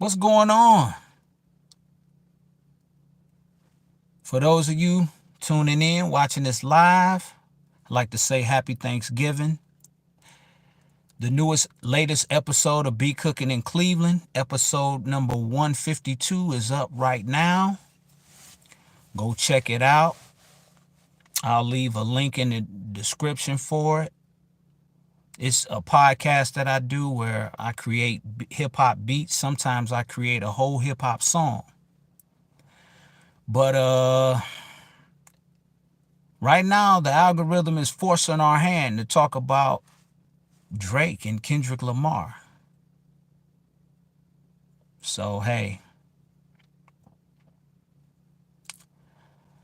What's going on? For those of you tuning in, watching this live, I'd like to say happy Thanksgiving. The latest episode of Be Cooking in Cleveland, episode number 152, is up right now. Go check it out. I'll leave a link in the description for it. It's a podcast that I do where I create hip hop beats. Sometimes I create a whole hip hop song. But right now the algorithm is forcing our hand to talk about Drake and Kendrick Lamar. So hey,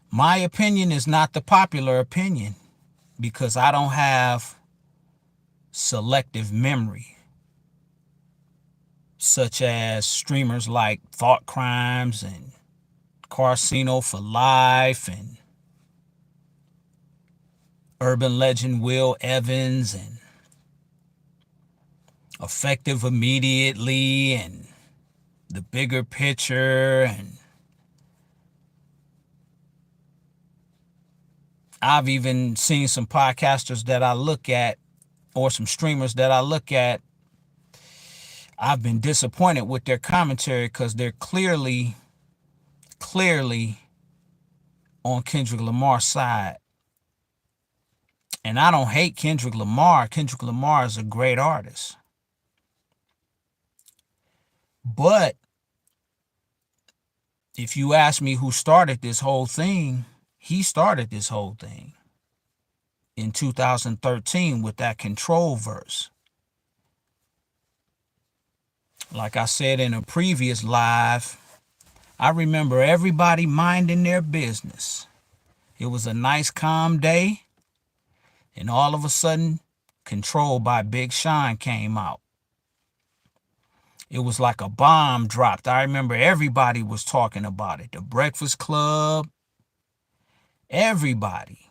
my opinion is not the popular opinion because I don't have selective memory, such as streamers like Thought Crimes and Carcino for Life and Urban Legend Will Evans and Effective Immediately and The Bigger Picture, and I've even seen some podcasters that I look at or some streamers that I look at. I've been disappointed with their commentary because they're clearly on Kendrick Lamar's side. And I don't hate Kendrick Lamar. Kendrick Lamar is a great artist. But if you ask me who started this whole thing, he started this whole thing in 2013 with that Control verse. Like I said in a previous live, I remember everybody minding their business. It was a nice calm day, and all of a sudden, Control by Big Sean came out. It was like a bomb dropped. I remember everybody was talking about it. The Breakfast Club, everybody.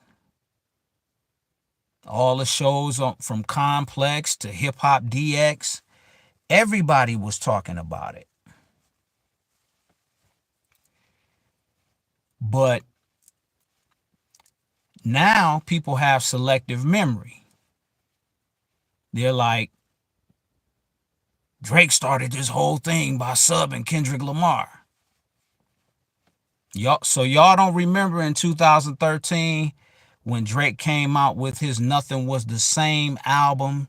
All the shows from Complex to Hip Hop DX, everybody was talking about it. But now people have selective memory. They're like, Drake started this whole thing by subbing Kendrick Lamar. So y'all don't remember in 2013 when Drake came out with his Nothing Was the Same album?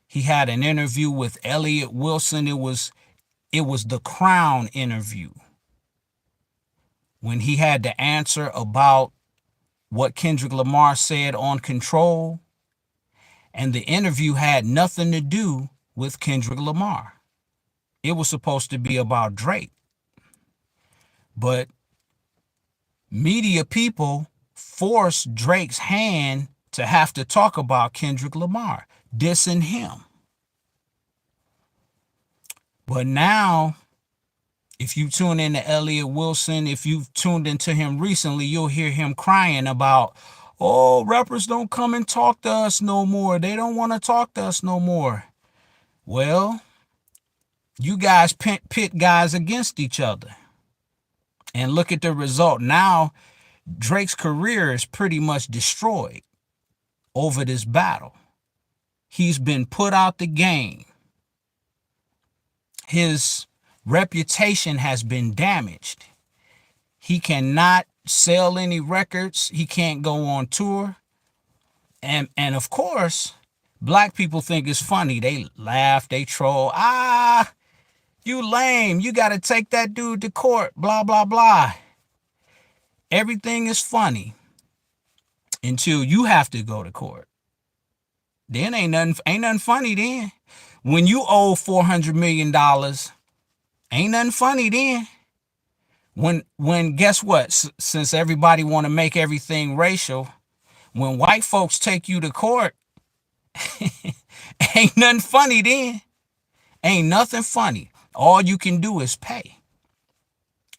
He had an interview with Elliott Wilson. It was the Crown interview, when he had to answer about what Kendrick Lamar said on Control, and the interview had nothing to do with Kendrick Lamar. It was supposed to be about Drake. But media people forced Drake's hand to have to talk about Kendrick Lamar, dissing him. But now, if you tune in to Elliott Wilson, if you've tuned into him recently, you'll hear him crying about, oh, rappers don't come and talk to us no more. They don't want to talk to us no more. Well, you guys pit guys against each other. And look at the result. Now, Drake's career is pretty much destroyed over this battle. He's been put out the game. His reputation has been damaged. He cannot sell any records. He can't go on tour. And of course, black people think it's funny. They laugh, they troll. You lame. You got to take that dude to court. Blah, blah, blah. Everything is funny until you have to go to court. Then ain't nothing funny then. When you owe $400 million, ain't nothing funny then. When guess what? Since everybody want to make everything racial, when white folks take you to court, ain't nothing funny then. Ain't nothing funny. All you can do is pay.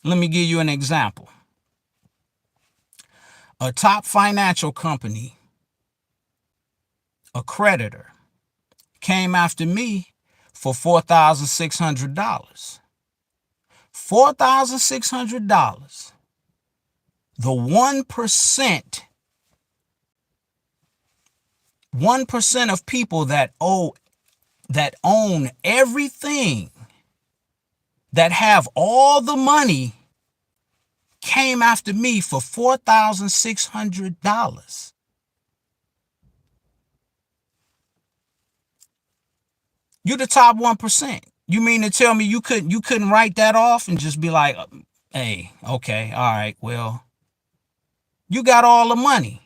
Let me give you an example. A top financial company, a creditor, came after me for $4,600. $4,600. The 1% of people that own everything, that have all the money, came after me for $4,600. You the top 1%. You mean to tell me you couldn't write that off and just be like, hey, okay, all right, well, you got all the money.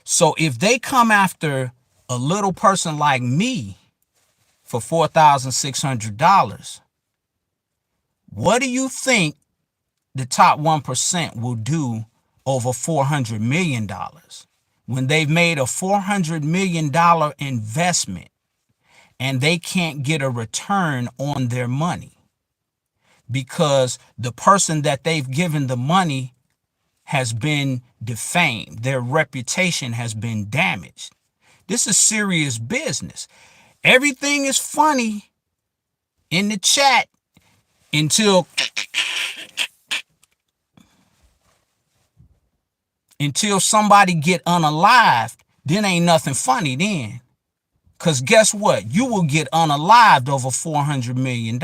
So if they come after a little person like me for $4,600, what do you think the top 1% will do over $400 million when they've made a $400 million investment and they can't get a return on their money because the person that they've given the money has been defamed. Their reputation has been damaged. This is serious business. Everything is funny in the chat until somebody get unalived. Then ain't nothing funny then. Because guess what? You will get unalived over $400 million.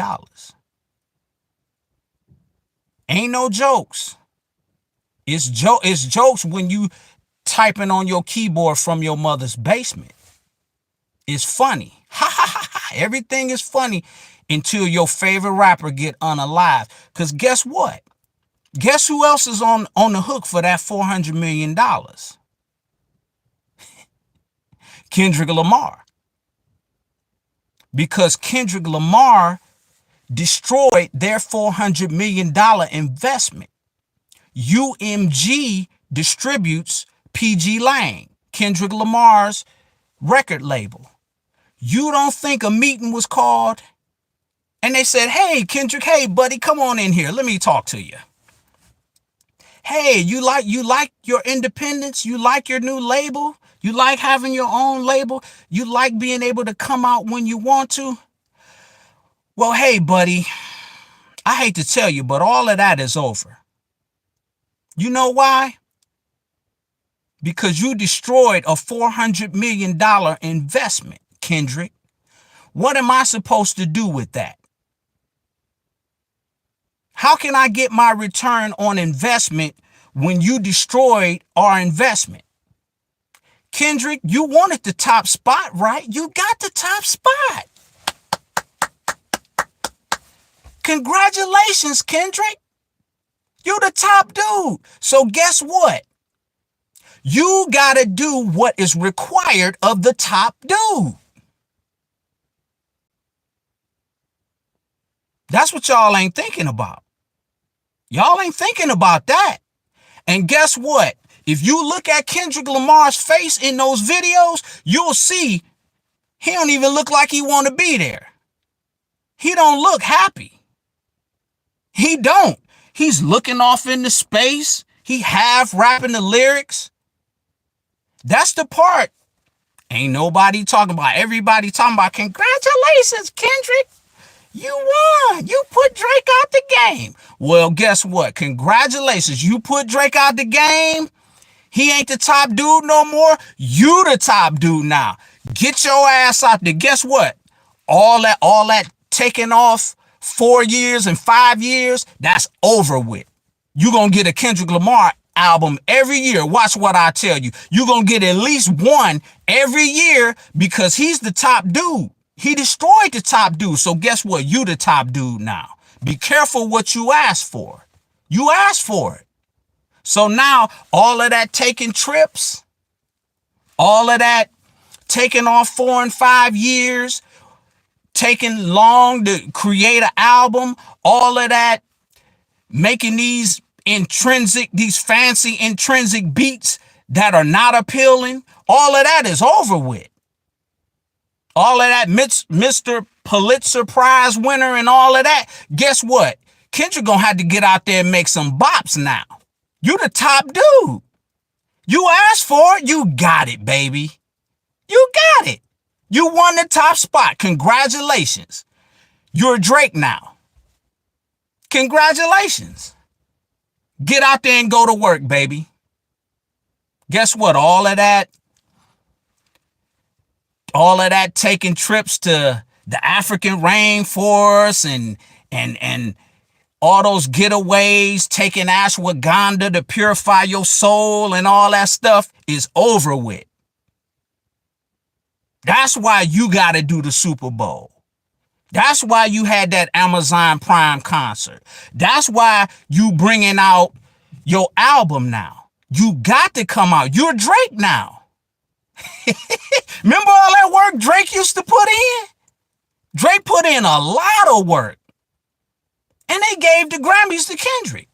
Ain't no jokes. It's jokes when you typing on your keyboard from your mother's basement. It's funny. Ha ha ha ha. Everything is funny until your favorite rapper get unalived. Because guess what? Guess who else is on the hook for that $400 million? Kendrick Lamar. Because Kendrick Lamar destroyed their $400 million investment. UMG distributes PG Lang, Kendrick Lamar's record label. You don't think a meeting was called? And they said, hey, Kendrick, hey, buddy, come on in here. Let me talk to you. Hey, you like your independence? You like your new label? You like having your own label? You like being able to come out when you want to? Well, hey, buddy, I hate to tell you, but all of that is over. You know why? Because you destroyed a $400 million investment, Kendrick. What am I supposed to do with that? How can I get my return on investment when you destroyed our investment? Kendrick, you wanted the top spot, right? You got the top spot. Congratulations, Kendrick. You the top dude. So guess what? You got to do what is required of the top dude. That's what y'all ain't thinking about. Y'all ain't thinking about that. And guess what? If you look at Kendrick Lamar's face in those videos, you'll see he don't even look like he want to be there. He don't look happy. He don't. He's looking off into space. He half rapping the lyrics. That's the part ain't nobody talking about. Everybody talking about, congratulations, Kendrick. You won. You put Drake out the game. Well, guess what? Congratulations. You put Drake out the game. He ain't the top dude no more. You the top dude now. Get your ass out there. Guess what? All that taking off 4 years and 5 years, that's over with. You gonna get a Kendrick Lamar album every year. Watch what I tell you. You gonna get at least one every year because he's the top dude. He destroyed the top dude. So guess what? You the top dude now. Be careful what you ask for. You asked for it. So now all of that taking trips, all of that taking off 4 and 5 years, taking long to create an album, all of that making these fancy intrinsic beats that are not appealing, all of that is over with. All of that Mr. Pulitzer Prize winner and all of that. Guess what? Kendrick gonna have to get out there and make some bops now. You the top dude. You asked for it. You got it, baby. You got it. You won the top spot. Congratulations. You're Drake now. Congratulations. Get out there and go to work, baby. Guess what? All of that taking trips to the African rainforest and all those getaways, taking ashwagandha to purify your soul and all that stuff is over with. That's why you got to do the Super Bowl. That's why you had that Amazon Prime concert. That's why you bringing out your album now. You got to come out. You're Drake now. Remember all that work Drake used to put in? Drake put in a lot of work. And they gave the Grammys to Kendrick.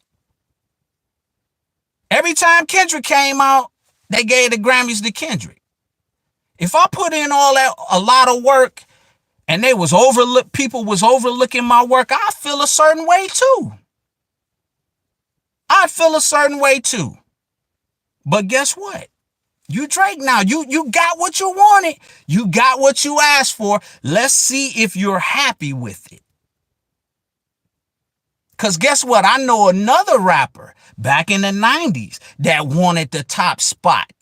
Every time Kendrick came out, they gave the Grammys to Kendrick. If I put in a lot of work and people was overlooking my work, I feel a certain way too. But guess what? You Drake now. You got what you wanted. You got what you asked for. Let's see if you're happy with it. Because guess what? I know another rapper back in the 90s that wanted the top spot,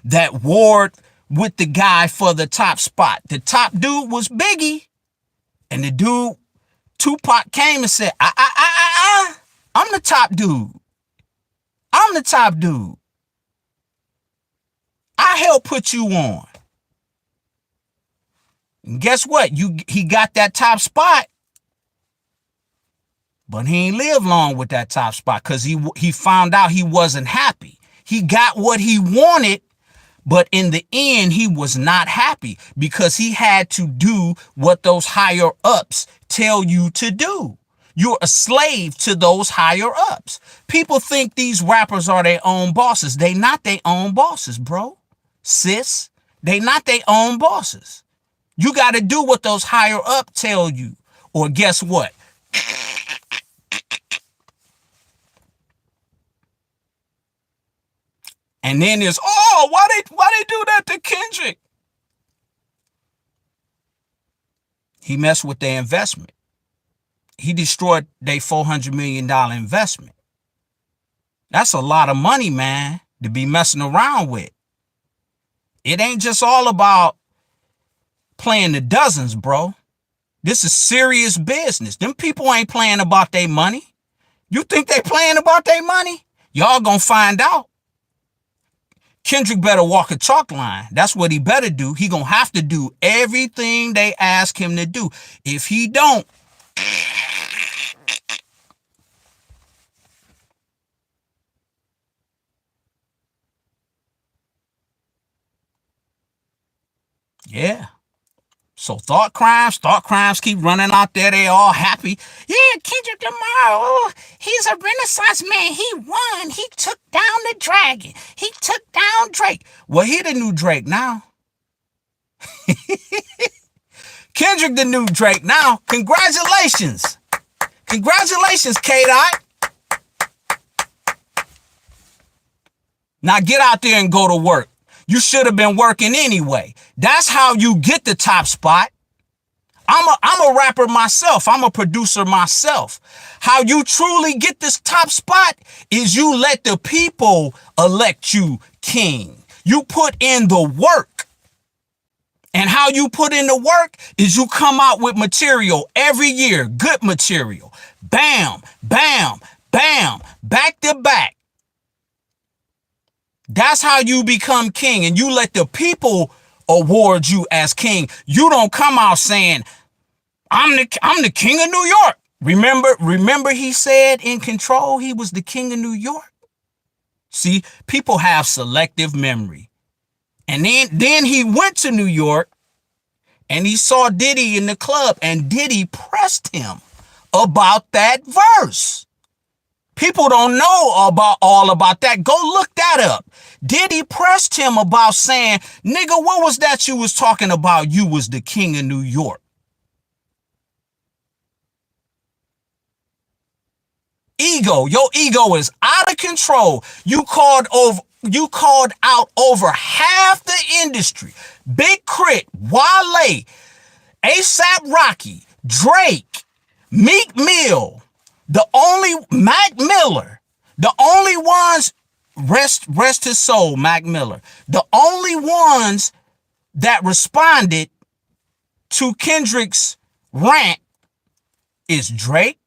that warred with the guy for the top spot. The top dude was Biggie. And the dude, Tupac, came and said, I'm the top dude. I'm the top dude. I helped put you on. And guess what? He got that top spot. But he ain't live long with that top spot because he found out he wasn't happy. He got what he wanted, but in the end, he was not happy because he had to do what those higher ups tell you to do. You're a slave to those higher ups. People think these rappers are their own bosses. They not their own bosses, bro. Sis, they not their own bosses. You got to do what those higher up tell you. Or guess what? And then there's, why they do that to Kendrick? He messed with their investment. He destroyed their $400 million investment. That's a lot of money, man, to be messing around with. It ain't just all about playing the dozens, bro. This is serious business. Them people ain't playing about their money. You think they playing about their money? Y'all gonna find out. Kendrick better walk a chalk line. That's what he better do. He gonna have to do everything they ask him to do. If he don't, yeah. So thought crimes keep running out there. They all happy. Yeah, Kendrick Lamar, he's a Renaissance man. He won. He took down the dragon. He took down Drake. Well, he the new Drake now. Kendrick the new Drake now. Congratulations. Congratulations, K-Dot. Now get out there and go to work. You should have been working anyway. That's how you get the top spot. I'm a rapper myself. I'm a producer myself. How you truly get this top spot is you let the people elect you king. You put in the work. And how you put in the work is you come out with material every year. Good material. Bam, bam, bam, back to back. That's how you become king, and you let the people award you as king. You don't come out saying, I'm the king of New York. Remember he said in Control he was the king of New York? See, people have selective memory. And then he went to New York and he saw Diddy in the club, and Diddy pressed him about that verse. People don't know all about that. Go look that up. Diddy pressed him about saying, nigga, what was that you was talking about? You was the king of New York. Ego. Your ego is out of control. You called out over half the industry. Big Crit, Wale, ASAP Rocky, Drake, Meek Mill, The only Mac Miller, the only ones, rest his soul, Mac Miller, the only ones that responded to Kendrick's rant is Drake,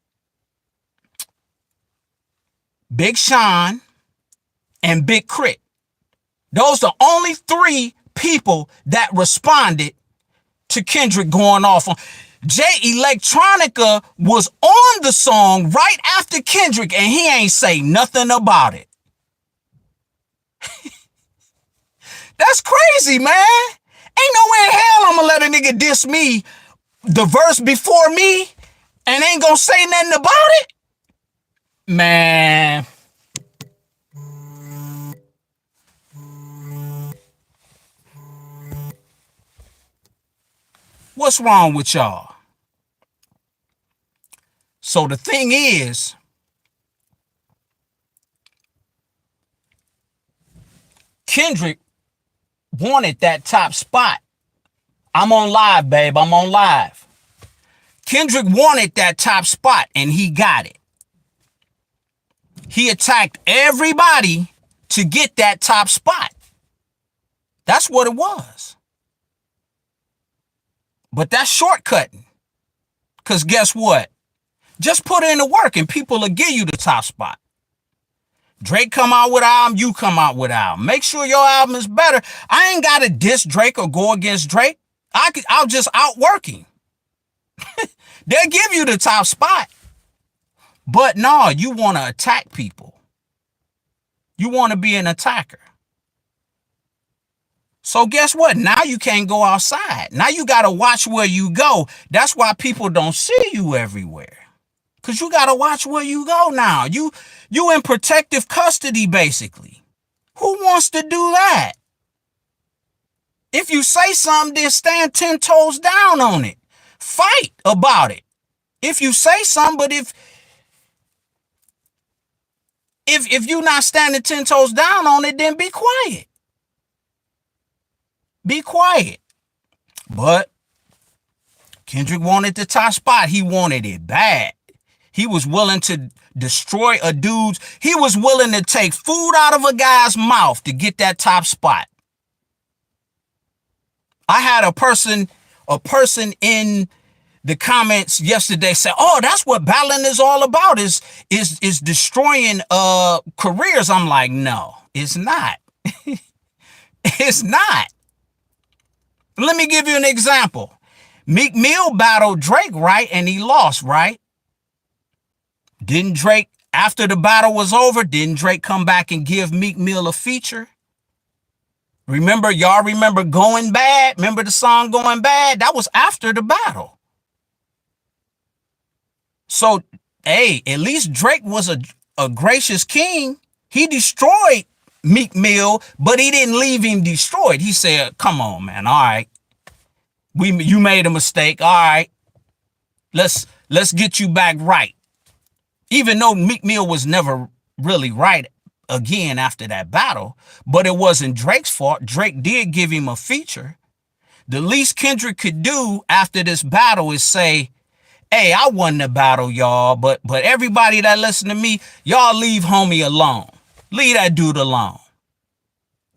Big Sean, and Big Crit. Those are the only three people that responded to Kendrick going off on. Jay Electronica was on the song right after Kendrick, and he ain't say nothing about it. That's crazy, man. Ain't no way in hell I'm gonna let a nigga diss me the verse before me and ain't gonna say nothing about it. Man. What's wrong with y'all? So the thing is, Kendrick wanted that top spot. I'm on live, babe. I'm on live. Kendrick wanted that top spot and he got it. He attacked everybody to get that top spot. That's what it was. But that's shortcutting. Because guess what? Just put in the work and people will give you the top spot. Drake come out with an album, you come out with an album. Make sure your album is better. I ain't got to diss Drake or go against Drake. I'll just outwork him. They'll give you the top spot. But no, you want to attack people. You want to be an attacker. So guess what? Now you can't go outside. Now you got to watch where you go. That's why people don't see you everywhere. Because you got to watch where you go now. You in protective custody, basically. Who wants to do that? If you say something, then stand 10 toes down on it. Fight about it. If you say something, but if you're not standing 10 toes down on it, then be quiet. Be quiet. But Kendrick wanted the top spot. He wanted it bad. He was willing to destroy a dude's. He was willing to take food out of a guy's mouth to get that top spot. I had a person in the comments yesterday say, "Oh, that's what battling is all about, is destroying careers." I'm like, no, it's not. It's not. Let me give you an example. Meek Mill battled Drake, right? And he lost, right? Didn't Drake, after the battle was over, didn't Drake come back and give Meek Mill a feature? Remember, y'all remember Going Bad? Remember the song Going Bad? That was after the battle. So, hey, at least Drake was a gracious king. He destroyed Meek Mill, but he didn't leave him destroyed. He said, come on, man, all right. You made a mistake, all right. Let's get you back right. Even though Meek Mill was never really right again after that battle, but it wasn't Drake's fault. Drake did give him a feature. The least Kendrick could do after this battle is say, hey, I won the battle, y'all, but everybody that listen to me, y'all leave homie alone. Leave that dude alone.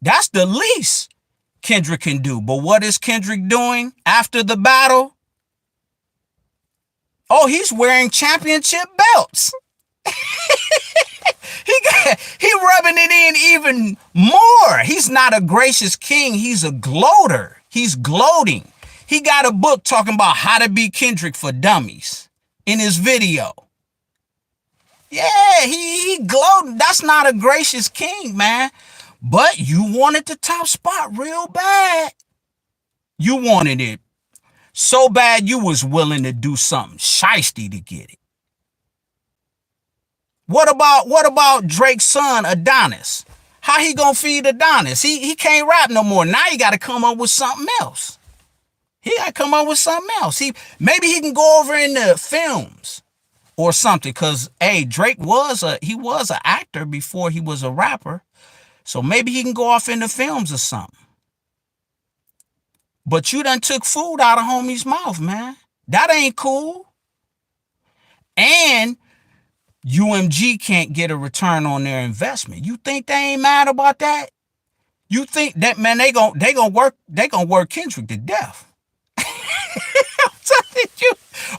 That's the least Kendrick can do. But what is Kendrick doing after the battle? Oh, he's wearing championship belts. He rubbing it in even more. He's not a gracious king. He's a gloater. He's gloating. He got a book talking about how to be Kendrick for dummies in his video. Yeah, he gloating. That's not a gracious king, man. But you wanted the top spot real bad. You wanted it so bad you was willing to do something shiesty to get it. What about Drake's son, Adonis? How he gonna feed Adonis? He can't rap no more. Now he gotta come up with something else. Maybe he can go over in the films or something. Cause hey, Drake was an actor before he was a rapper. So maybe he can go off in the films or something. But you done took food out of homie's mouth, man. That ain't cool. And UMG can't get a return on their investment. You think they ain't mad about that? You think that, man, they gonna work Kendrick to death. I'm telling you,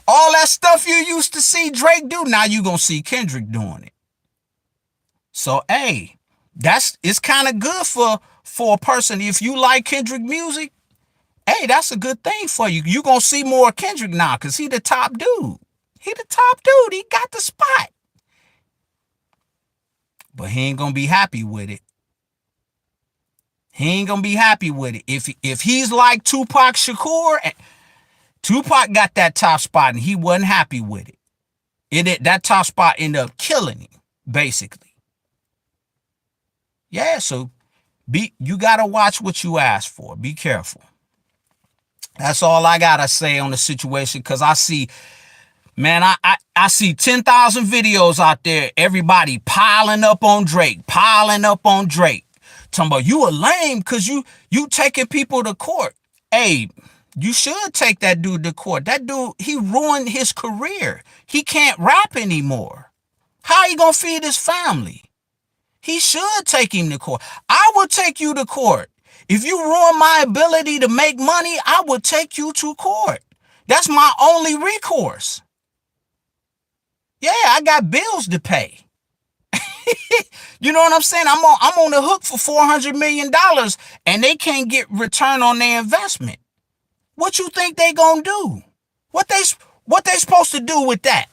all that stuff you used to see Drake do, now you gonna see Kendrick doing it. So hey, it's kind of good for a person. If you like Kendrick music, hey, that's a good thing for you. You gonna see more Kendrick now, cause he the top dude. He the top dude. He got the spot. But he ain't gonna be happy with it. He ain't gonna be happy with it. If he's like Tupac Shakur, Tupac got that top spot and he wasn't happy with it. That top spot ended up killing him, basically. Yeah, so you gotta watch what you ask for. Be careful. That's all I gotta say on the situation, because I see, man, I see 10,000 videos out there, everybody piling up on Drake. Talking about you a lame because you taking people to court. Hey, you should take that dude to court. That dude, he ruined his career. He can't rap anymore. How he gonna feed his family? He should take him to court. I would take you to court. If you ruin my ability to make money, I would take you to court. That's my only recourse. Yeah, I got bills to pay. You know what I'm saying? I'm on the hook for $400 million and they can't get return on their investment. What you think they gonna do? What they supposed to do with that?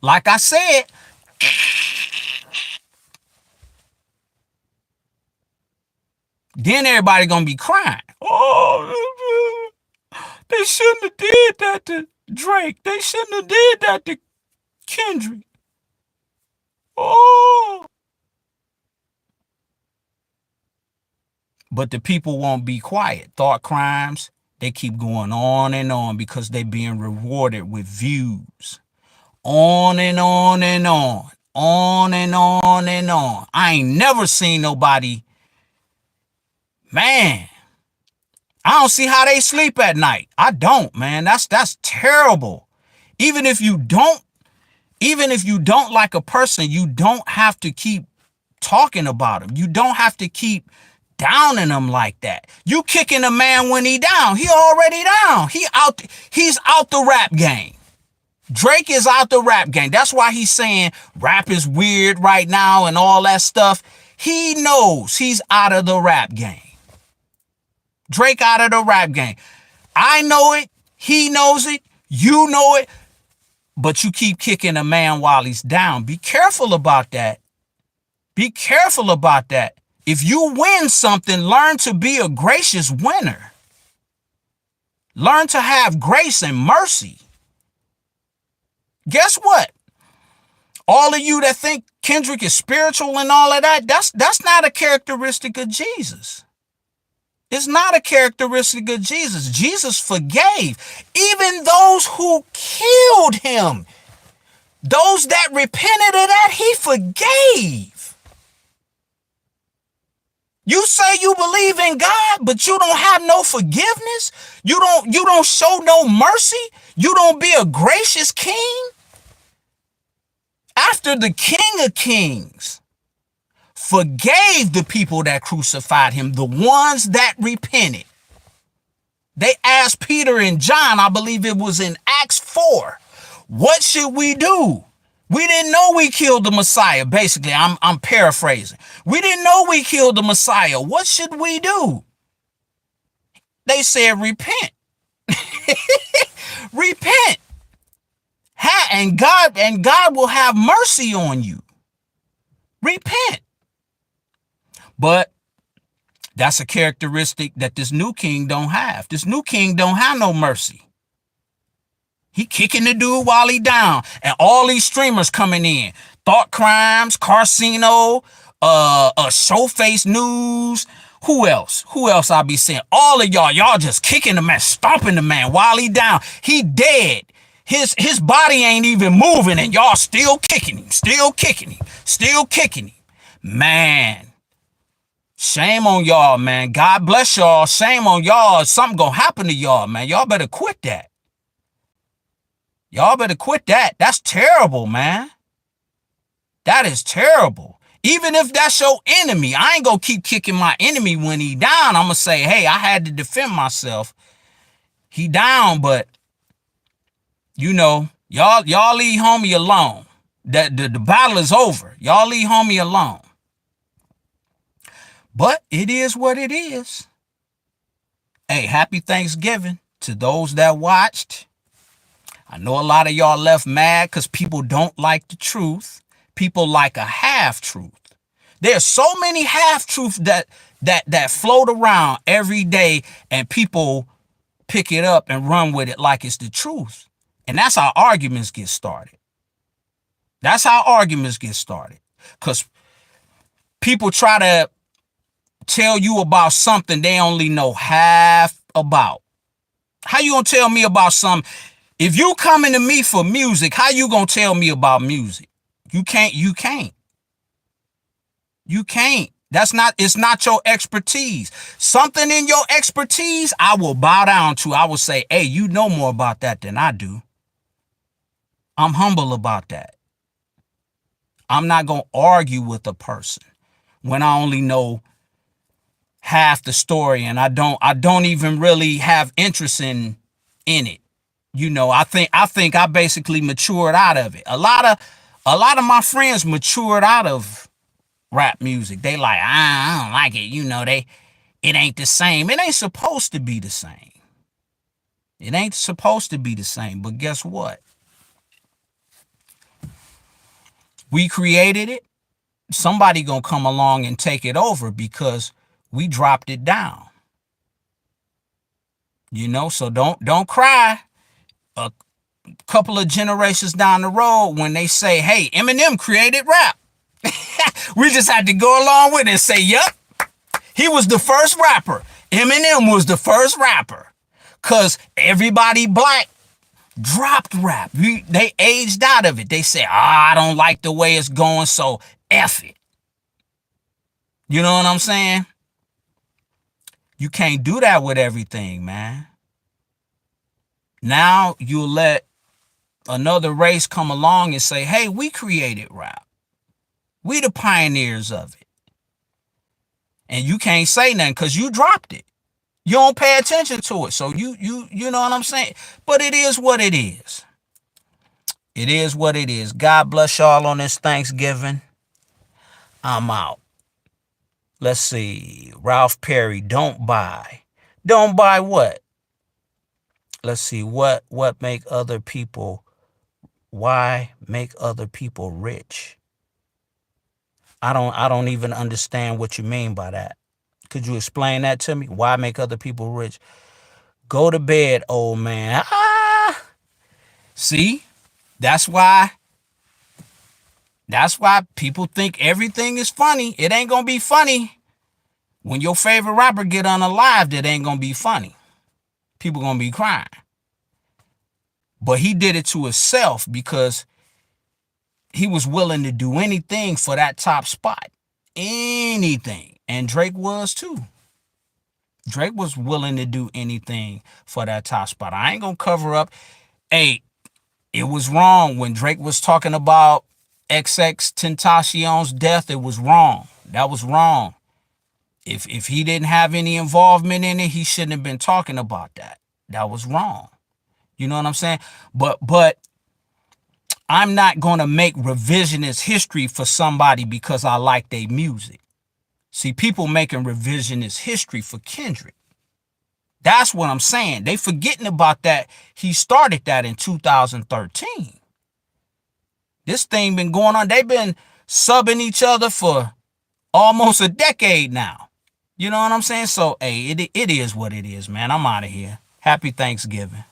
Like I said, then everybody gonna be crying. Oh, they shouldn't have did that to Drake. They shouldn't have did that to Kendrick. Oh. But the people won't be quiet. Thought crimes, they keep going on and on because they being rewarded with views. On and on and on. On and on and on. I ain't never seen nobody, man, I don't see how they sleep at night. I don't, man. That's terrible. Even if you don't like a person, you don't have to keep talking about him. You don't have to keep downing him like that. You kicking a man when he down. He already down. He's out the rap game. Drake is out the rap game. That's why he's saying rap is weird right now and all that stuff. He knows he's out of the rap game. Drake out of the rap game. I know it. He knows it. You know it. But you keep kicking a man while he's down. Be careful about that. Be careful about that. If you win something, learn to be a gracious winner. Learn to have grace and mercy. Guess what? All of you that think Kendrick is spiritual and all of that, that's not a characteristic of Jesus. It's not a characteristic of Jesus. Jesus forgave even those who killed him. Those that repented of that, he forgave. You say you believe in God, but you don't have no forgiveness. You don't show no mercy. You don't be a gracious king. After the King of Kings forgave the people that crucified him, the ones that repented. They asked Peter and John, I believe it was in Acts 4, what should we do? We didn't know we killed the Messiah. Basically, I'm paraphrasing. We didn't know we killed the Messiah. What should we do? They said, repent. Repent. And God will have mercy on you. Repent. But that's a characteristic that this new king don't have. This new king don't have no mercy. He kicking the dude while he down. And all these streamers coming in. Thought Crimes, Carcino, Showface News. Who else? Who else I be saying? All of y'all just kicking the man, stomping the man while he down. He dead. His body ain't even moving and y'all still kicking him, still kicking him, still kicking him. Man, shame on y'all, man. God bless y'all. Shame on y'all. Something gonna happen to y'all, man. Y'all better quit that. Y'all better quit that. That's terrible, man. That is terrible. Even if that's your enemy, I ain't gonna keep kicking my enemy when he down. I'm gonna say, hey, I had to defend myself. He down, but y'all leave homie alone. That the battle is over. Y'all leave homie alone. But it is what it is. Hey, happy Thanksgiving to those that watched. I know a lot of y'all left mad because people don't like the truth. People like a half truth. There's so many half truths that float around every day, and people pick it up and run with it like it's the truth. And that's how arguments get started. That's how arguments get started. Because people try to tell you about something they only know half about. How you gonna tell me about something? If you coming to me for music, how you gonna tell me about music? You can't. It's not your expertise. Something in your expertise, I will bow down to. I will say, hey, you know more about that than I do. I'm humble about that. I'm not gonna argue with a person when I only know half the story, and I don't even really have interest in it. I think I basically matured out of it. A lot of my friends matured out of rap music. They like, I don't like it. It ain't the same. It ain't supposed to be the same. It ain't supposed to be the same. But guess what? We created it. Somebody gonna come along and take it over because we dropped it down. So don't cry a couple of generations down the road when they say, hey, Eminem created rap. We just had to go along with it and say, yep, he was the first rapper. Eminem was the first rapper. Because everybody black dropped rap. They aged out of it. They said, I don't like the way it's going, so F it. You know what I'm saying? You can't do that with everything, man. Now you'll let another race come along and say, hey, we created rap. We the pioneers of it. And you can't say nothing because you dropped it. You don't pay attention to it. So you know what I'm saying? But it is what it is. It is what it is. God bless y'all on this Thanksgiving. I'm out. Let's see. Ralph Perry, don't buy. Don't buy what? Let's see. What make other people, why make other people rich? I don't even understand what you mean by that. Could you explain that to me? Why make other people rich? Go to bed, old man. See? That's why people think everything is funny. It ain't gonna be funny. When your favorite rapper get unalived, it ain't gonna be funny. People gonna be crying. But he did it to himself because he was willing to do anything for that top spot. Anything. And Drake was too. Drake was willing to do anything for that top spot. I ain't gonna cover up. Hey, it was wrong when Drake was talking about XX Tentacion's death. It was wrong. That was wrong. If he didn't have any involvement in it, he shouldn't have been talking about that. That was wrong. You know what I'm saying? But I'm not gonna make revisionist history for somebody because I like their music. See, people making revisionist history for Kendrick. That's what I'm saying. They forgetting about that. He started that in 2013. This thing been going on. They've been subbing each other for almost a decade now. You know what I'm saying? So, hey, it is what it is, man. I'm out of here. Happy Thanksgiving.